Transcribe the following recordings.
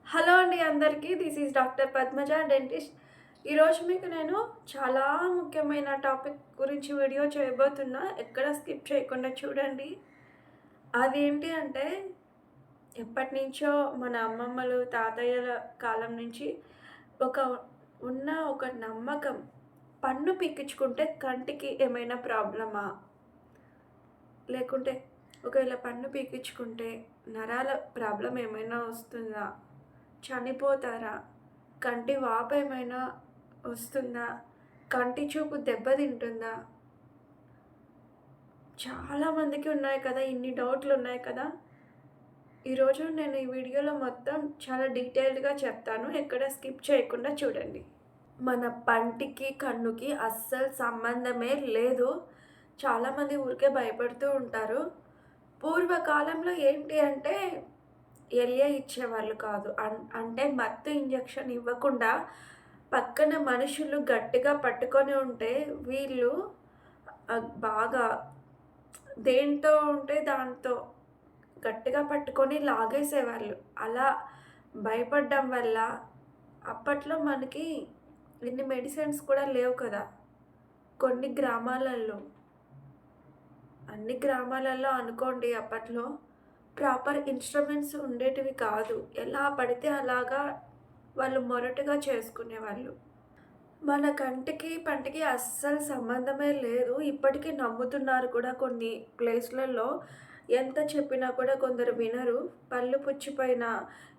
Hello అండి అందరికీ. This is doctor Padmaja dentist. ఈరోజు మీకు నేను చాలా ముఖ్యమైన టాపిక్ గురించి వీడియో చేయబోతున్నా. ఎక్కడ స్కిప్ చేయకుండా చూడండి. అదేంటి అంటే ఎప్పటినుంచో మన అమ్మమ్మలు, తాతయ్యల కాలం నుంచి ఒక ఒక నమ్మకం. పన్ను పీకించుకుంటే కంటికి ఏమైనా ప్రాబ్లమా? లేకుంటే ఒకవేళ పన్ను పీకించుకుంటే నరాల ప్రాబ్లమ్ ఏమైనా వస్తుందా? చనిపోతారా? కంటి వాపేమైనా వస్తుందా? కంటి చూపు దెబ్బతింటుందా? చాలామందికి ఉన్నాయి కదా! ఇన్ని డౌట్లున్నాయి కదా! ఈరోజు నేను ఈ వీడియోలో మొత్తం చాలా డీటెయిల్డ్‌గా చెప్తాను. ఎక్కడ స్కిప్ చేయకుండా చూడండి. మన పంటికి, కన్నుకి అస్సలు సంబంధమే లేదు. చాలామంది ఊరికే భయపడుతూ ఉంటారు. పూర్వకాలంలో ఏంటి అంటే ఎలియా ఇచ్చేవాళ్ళు కాదు. అంటే మత్తు ఇంజెక్షన్ ఇవ్వకుండా పక్కన మనుషులు గట్టిగా పట్టుకొని ఉంటే వీళ్ళు బాగా దేనితో ఉంటే దాంతో గట్టిగా పట్టుకొని లాగేసేవాళ్ళు. అలా భయపడ్డం వల్ల అప్పట్లో మనకి ఇన్ని మెడిసిన్స్ కూడా లేవు కదా! కొన్ని గ్రామాలలో, అన్ని గ్రామాలలో అనుకోండి అప్పట్లో ప్రాపర్ ఇన్‌స్ట్రుమెంట్స్ ఉండేటివి కాదు. ఎలా పడితే అలాగా వాళ్ళు మొరటుగా చేసుకునేవాళ్ళు. మన కంటికి, పంటికి అస్సలు సంబంధమే లేదు. ఇప్పటికీ నమ్ముతున్నారు కూడా కొన్ని ప్లేస్‌లలో. ఎంత చెప్పినా కూడా కొందరు వినరు. పళ్ళు పుచ్చిపోయినా,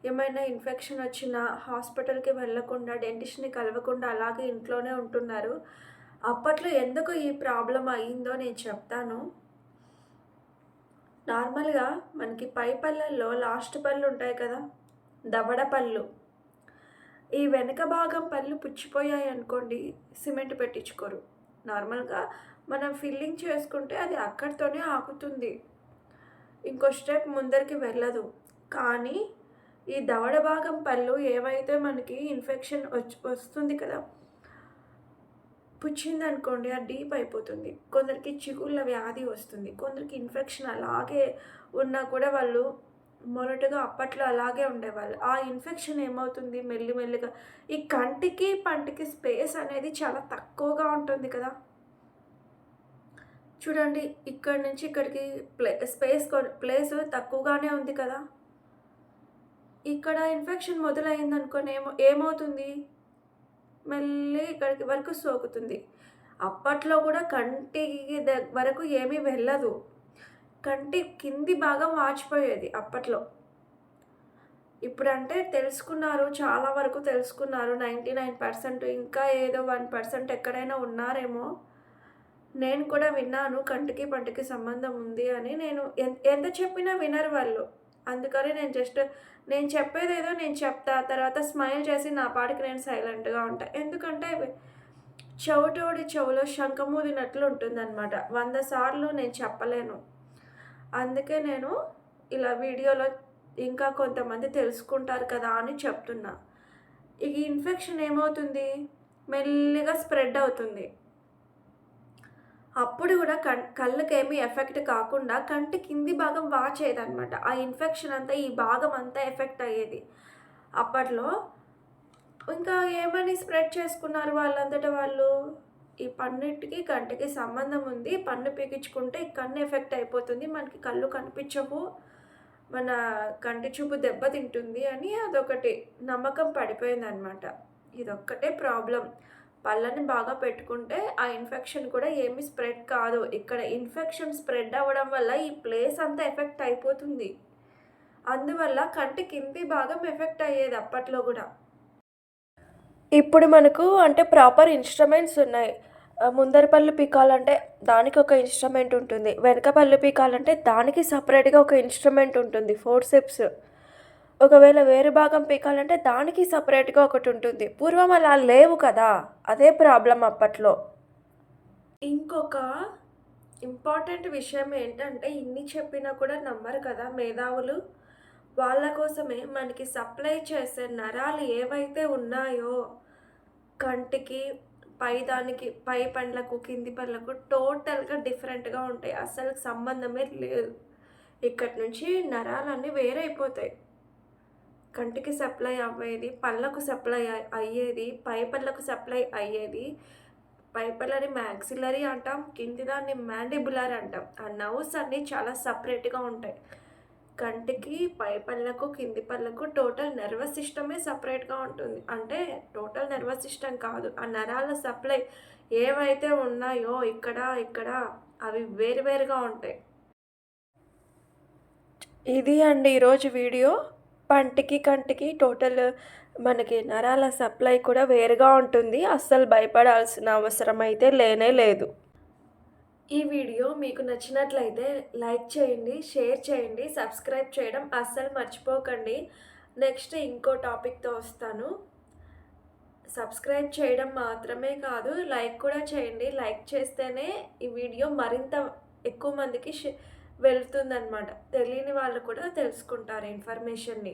ఏమైనా ఇన్ఫెక్షన్ వచ్చినా హాస్పిటల్‌కి వెళ్ళకుండా, డెంటిస్ట్‌ని కలవకుండా అలాగే ఇంట్లోనే ఉంటున్నారు. అప్పట్లో ఎందుకు ఈ ప్రాబ్లమ్ అయిందో నేను చెప్తాను. నార్మల్‌గా మనకి పై పళ్ళల్లో లాస్ట్ పళ్ళు ఉంటాయి కదా! దవడ పళ్ళు. ఈ వెనక భాగం పళ్ళు పుచ్చిపోయాయనుకోండి, సిమెంట్ పెట్టించుకోరు. నార్మల్‌గా మనం ఫిల్లింగ్ చేసుకుంటే అది అక్కడితోనే ఆగుతుంది. ఇంకో స్టెప్ ముందరికి వెళ్ళదు. కానీ ఈ దవడ భాగం పళ్ళు ఏవైతే మనకి ఇన్ఫెక్షన్ వస్తుంది కదా! పుచ్చిందనుకోండి అది డీప్ అయిపోతుంది. కొందరికి చిగుళ్ళ వ్యాధి వస్తుంది. కొందరికి ఇన్ఫెక్షన్ అలాగే ఉన్నా కూడా వాళ్ళు మొరటుగా అప్పట్లో అలాగే ఉండేవాళ్ళు. ఆ ఇన్ఫెక్షన్ ఏమవుతుంది మెల్లిమెల్లిగా ఈ కంటికి, పంటికి స్పేస్ అనేది చాలా తక్కువగా ఉంటుంది కదా! చూడండి ఇక్కడి నుంచి ఇక్కడికి ప్లేస్ తక్కువగానే ఉంది కదా! ఇక్కడ ఇన్ఫెక్షన్ మొదలయిందనుకోని ఏమవుతుంది? మెల్లిగా ఇక్కడికి వరకు సోకుతుంది. అప్పట్లో కూడా కంటికి వరకు ఏమీ వెళ్ళదు. కంటి కింది భాగం వాచిపోయేది అప్పట్లో. ఇప్పుడంటే తెలుసుకున్నారు. చాలా వరకు తెలుసుకున్నారు. 99% ఇంకా ఏదో 1% ఎక్కడైనా ఉన్నారేమో. నేను కూడా విన్నాను కంటికి, పంటికి సంబంధం ఉంది అని. నేను ఎంత చెప్పినా వినరు వాళ్ళు. అందుకని నేను చెప్పేదేదో నేను చెప్తా. తర్వాత స్మైల్ చేసి నా పాటికి నేను సైలెంట్‌గా ఉంటా. ఎందుకంటే చెవిటోడి చెవిలో శంఖమూదినట్లు ఉంటుందనమాట. 100 సార్లు నేను చెప్పలేను. అందుకే నేను ఇలా వీడియోలో ఇంకా కొంతమంది తెలుసుకుంటారు కదా అని చెప్తున్నా. ఈ ఇన్ఫెక్షన్ ఏమవుతుంది? మెల్లిగా స్ప్రెడ్ అవుతుంది. అప్పుడు కూడా కళ్ళకేమీ ఎఫెక్ట్ కాకుండా కంటి కింది భాగం వాచేదనమాట. ఆ ఇన్ఫెక్షన్ అంతా ఈ భాగం అంతా ఎఫెక్ట్ అయ్యేది. అప్పట్లో ఇంకా ఏమని స్ప్రెడ్ చేసుకున్నారు వాళ్ళంతట వాళ్ళు? ఈ పన్నిటికి, కంటికి సంబంధం ఉంది. పన్ను పీకించుకుంటే ఈ కన్ను ఎఫెక్ట్ అయిపోతుంది. మనకి కళ్ళు కనిపించవు. మన కంటి చూపు దెబ్బతింటుంది అని అదొకటి నమ్మకం పడిపోయిందనమాట. ఇదొక్కటే ప్రాబ్లమ్. పళ్ళని బాగా పెట్టుకుంటే ఆ ఇన్ఫెక్షన్ కూడా ఏమీ స్ప్రెడ్ కాదు. ఇక్కడ ఇన్ఫెక్షన్ స్ప్రెడ్ అవ్వడం వల్ల ఈ ప్లేస్ అంతా ఎఫెక్ట్ అయిపోతుంది. అందువల్ల కంటి కింది భాగం ఎఫెక్ట్ అయ్యేది అప్పట్లో గూడా. ఇప్పుడు మనకు అంటే ప్రాపర్ ఇన్‌స్ట్రుమెంట్స్ ఉన్నాయి. ముందర పళ్ళు పీకాలంటే దానికి ఒక ఇన్‌స్ట్రుమెంట్ ఉంటుంది. వెనక పళ్ళు పీకాలంటే దానికి సెపరేట్‌గా ఒక ఇన్‌స్ట్రుమెంట్ ఉంటుంది. ఫోర్సెప్స్. ఒకవేళ వేరు భాగం పీకాలంటే దానికి సెపరేట్‌గా ఒకటుంటుంది. పూర్వం అలా లేవు కదా! అదే ప్రాబ్లమ్ అప్పట్లో. ఇంకొక ఇంపార్టెంట్ విషయం ఏంటంటే ఇన్ని చెప్పినా కూడా నమ్మరు కదా మేధావులు. వాళ్ళ కోసమే మనకి సప్లై చేసే నరాలు ఏవైతే ఉన్నాయో కంటికి, పై పండ్లకు, కింది పళ్ళకు టోటల్‌గా డిఫరెంట్‌గా ఉంటాయి. అసలు సంబంధమే లేదు. ఇక్కడి నుంచి నరాలన్నీ వేరైపోతాయి. కంటికి సప్లై అవ్వేది, పళ్ళకు సప్లై అయ్యేది, పై పళ్ళకు సప్లై అయ్యేది. పై పళ్ళని మాక్సిలరీ అంటాం, కింది దాన్ని మ్యాండిబులర్ అంటాం. ఆ నర్వ్స్ అన్నీ చాలా సపరేట్‌గా ఉంటాయి. కంటికి, పై పళ్ళకు, కింది పళ్ళకు టోటల్ నర్వస్ సిస్టమే సపరేట్‌గా ఉంటుంది. అంటే టోటల్ నర్వస్ సిస్టమ్ కాదు. ఆ నరాల సప్లై ఏవైతే ఉన్నాయో ఇక్కడ, ఇక్కడ అవి వేరు వేరుగా ఉంటాయి. ఇది అండి ఈరోజు వీడియో. పంటికి, కంటికి టోటల్ మనకి నరాల సప్లై కూడా వేరుగా ఉంటుంది. అస్సలు భయపడాల్సిన అవసరం అయితే లేనే లేదు. ఈ వీడియో మీకు నచ్చినట్లయితే లైక్ చేయండి, షేర్ చేయండి, సబ్స్క్రైబ్ చేయడం అస్సలు మర్చిపోకండి. నెక్స్ట్ ఇంకో టాపిక్‌తో వస్తాను. సబ్స్క్రైబ్ చేయడం మాత్రమే కాదు, లైక్ కూడా చేయండి. లైక్ చేస్తేనే ఈ వీడియో మరింత ఎక్కువ మందికి వెళ్తుందనమాట. తెలియని వాళ్ళు కూడా తెలుసుకుంటారు ఇన్ఫర్మేషన్‌ని.